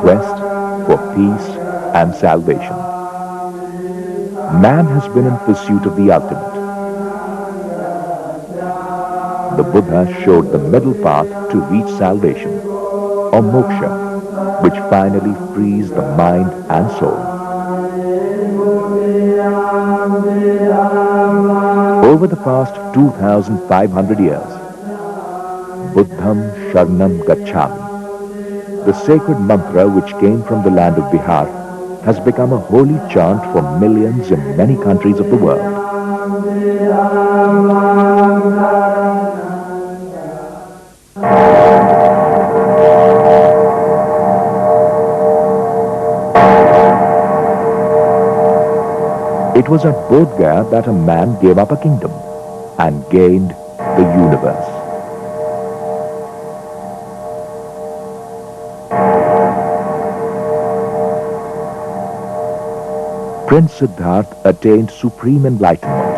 Quest for peace and salvation. Man has been in pursuit of the ultimate. The Buddha showed the middle path to reach salvation, or moksha, which finally frees the mind and soul. Over the past 2,500 years, Buddham Sharanam Gacchami, the sacred mantra which came from the land of Bihar, has become a holy chant for millions in many countries of the world. It was at Bodh Gaya that a man gave up a kingdom and gained the universe. Prince Siddhartha attained supreme enlightenment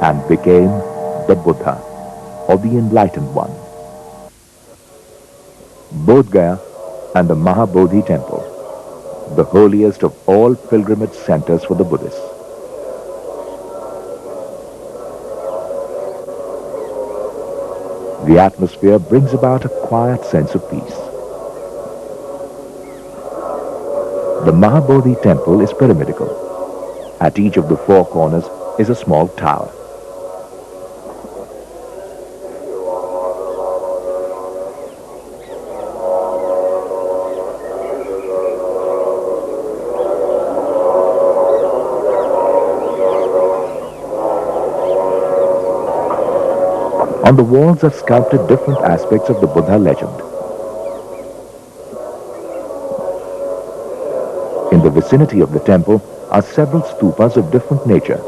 and became the Buddha, or the Enlightened One. Bodh Gaya and the Mahabodhi Temple, the holiest of all pilgrimage centers for the Buddhists. The atmosphere brings about a quiet sense of peace. The Mahabodhi temple is pyramidical. At each of the four corners is a small tower. On the walls are sculpted different aspects of the Buddha legend. In the vicinity of the temple are several stupas of different nature,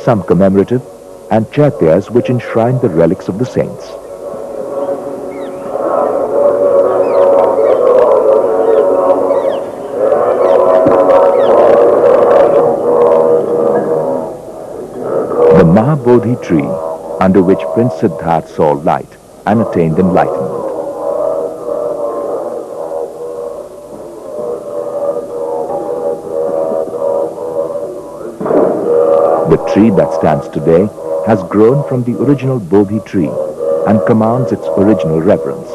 some commemorative, and chaityas which enshrine the relics of the saints. The Mahabodhi tree, under which Prince Siddhartha saw light and attained enlightenment. The tree that stands today has grown from the original Bodhi tree and commands its original reverence.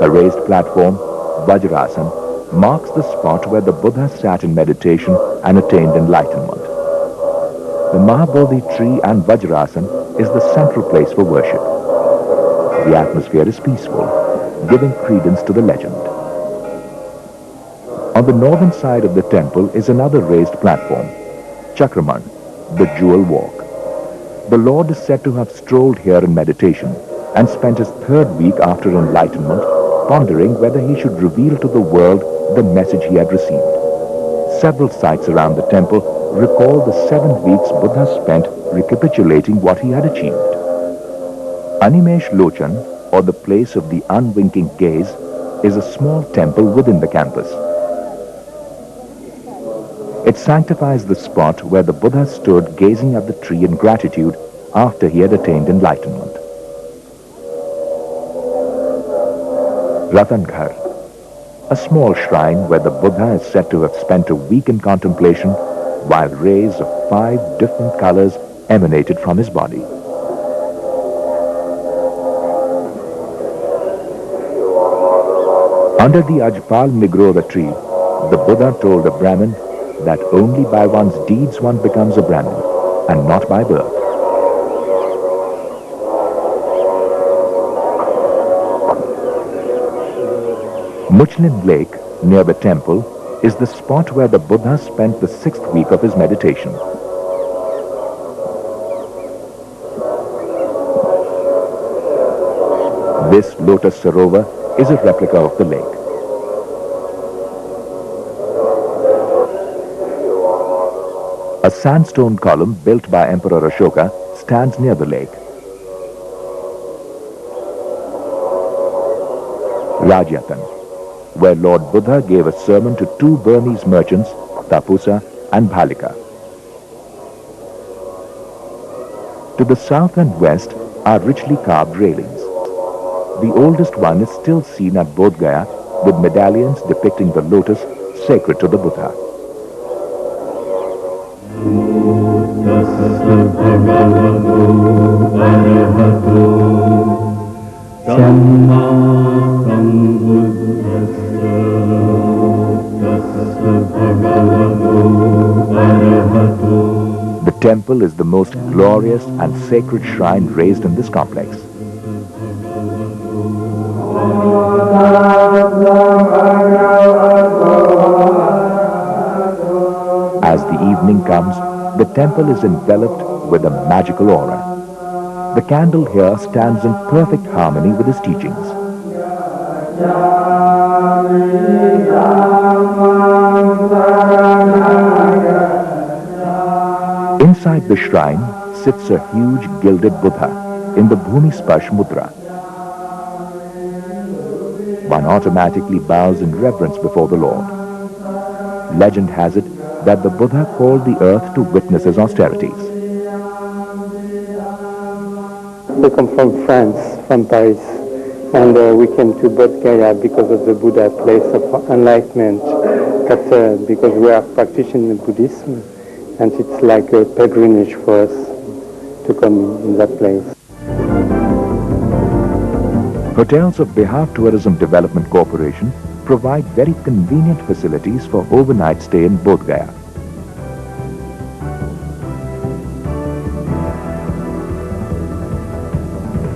A raised platform, Vajrasan, marks the spot where the Buddha sat in meditation and attained enlightenment. The Mahabodhi tree and Vajrasan is the central place for worship. The atmosphere is peaceful, giving credence to the legend. On the northern side of the temple is another raised platform, Chakraman, the jewel walk. The Lord is said to have strolled here in meditation and spent his third week after enlightenment pondering whether he should reveal to the world the message he had received. Several sites around the temple recall the 7 weeks Buddha spent recapitulating what he had achieved. Animesh Lochan, or the place of the unwinking gaze, is a small temple within the campus. It sanctifies the spot where the Buddha stood gazing at the tree in gratitude after he had attained enlightenment. Ratanghar, a small shrine where the Buddha is said to have spent a week in contemplation while rays of 5 different colors emanated from his body. Under the Ajpal Migrora tree, the Buddha told a Brahmin that only by one's deeds one becomes a Brahmin, and not by birth. Muchlin Lake, near the temple, is the spot where the Buddha spent the 6th week of his meditation. This lotus sarovar is a replica of the lake. A sandstone column built by Emperor Ashoka stands near the lake. Rajyatan, where Lord Buddha gave a sermon to 2 Burmese merchants, Tapusa and Bhalika. To the south and west are richly carved railings. The oldest one is still seen at Bodh Gaya with medallions depicting the lotus sacred to the Buddha. The temple is the most glorious and sacred shrine raised in this complex. As the evening comes, the temple is enveloped with a magical aura. The candle here stands in perfect harmony with his teachings. Inside the shrine sits a huge gilded Buddha in the Bhumi Sparsh Mudra. One automatically bows in reverence before the Lord. Legend has it that the Buddha called the earth to witness his austerities. We come from France, from Paris, and we came to Bodh Gaya because of the Buddha place of enlightenment, because we are practicing Buddhism, and it's like a pilgrimage for us to come in that place. Hotels of Bihar Tourism Development Corporation provide very convenient facilities for overnight stay in Bodh Gaya.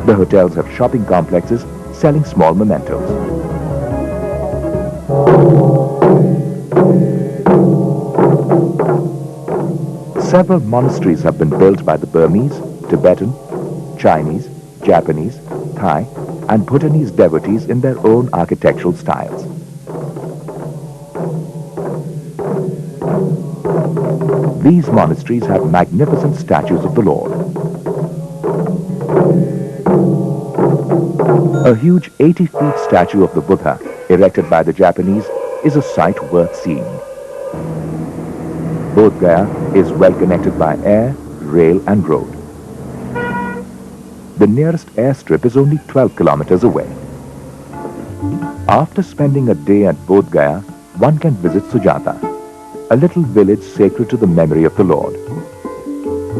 The hotels have shopping complexes selling small mementos. Several monasteries have been built by the Burmese, Tibetan, Chinese, Japanese, Thai, and Bhutanese devotees in their own architectural styles. These monasteries have magnificent statues of the Lord. A huge 80-feet statue of the Buddha, erected by the Japanese, is a sight worth seeing. Bodh Gaya is well connected by air, rail and road. The nearest airstrip is only 12 kilometers away. After spending a day at Bodh Gaya, one can visit Sujata, a little village sacred to the memory of the Lord.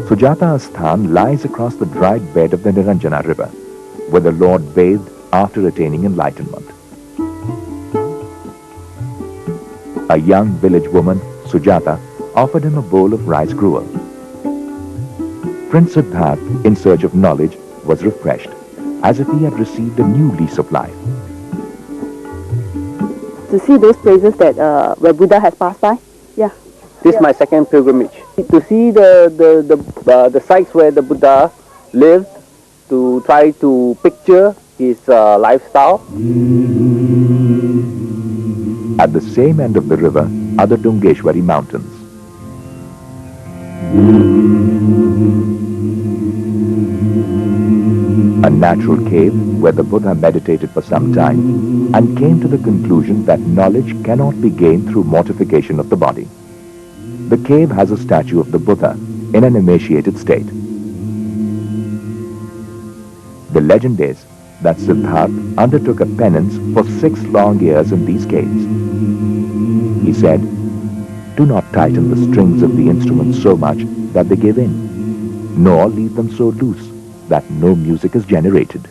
Sujata Asthan lies across the dried bed of the Niranjana river, where the Lord bathed after attaining enlightenment. A young village woman, Sujata, offered him a bowl of rice gruel. Prince Siddhartha, in search of knowledge, was refreshed, as if he had received a new lease of life. To see those places that where Buddha has passed by, yeah. This is my second pilgrimage. To see the sites where the Buddha lived, to try to picture his lifestyle. At the same end of the river are the Dungeshwari mountains. A natural cave where the Buddha meditated for some time and came to the conclusion that knowledge cannot be gained through mortification of the body. The cave has a statue of the Buddha in an emaciated state. The legend is that Siddhartha undertook a penance for 6 long years in these caves. He said, "Do not tighten the strings of the instruments so much that they give in, nor leave them so loose that no music is generated."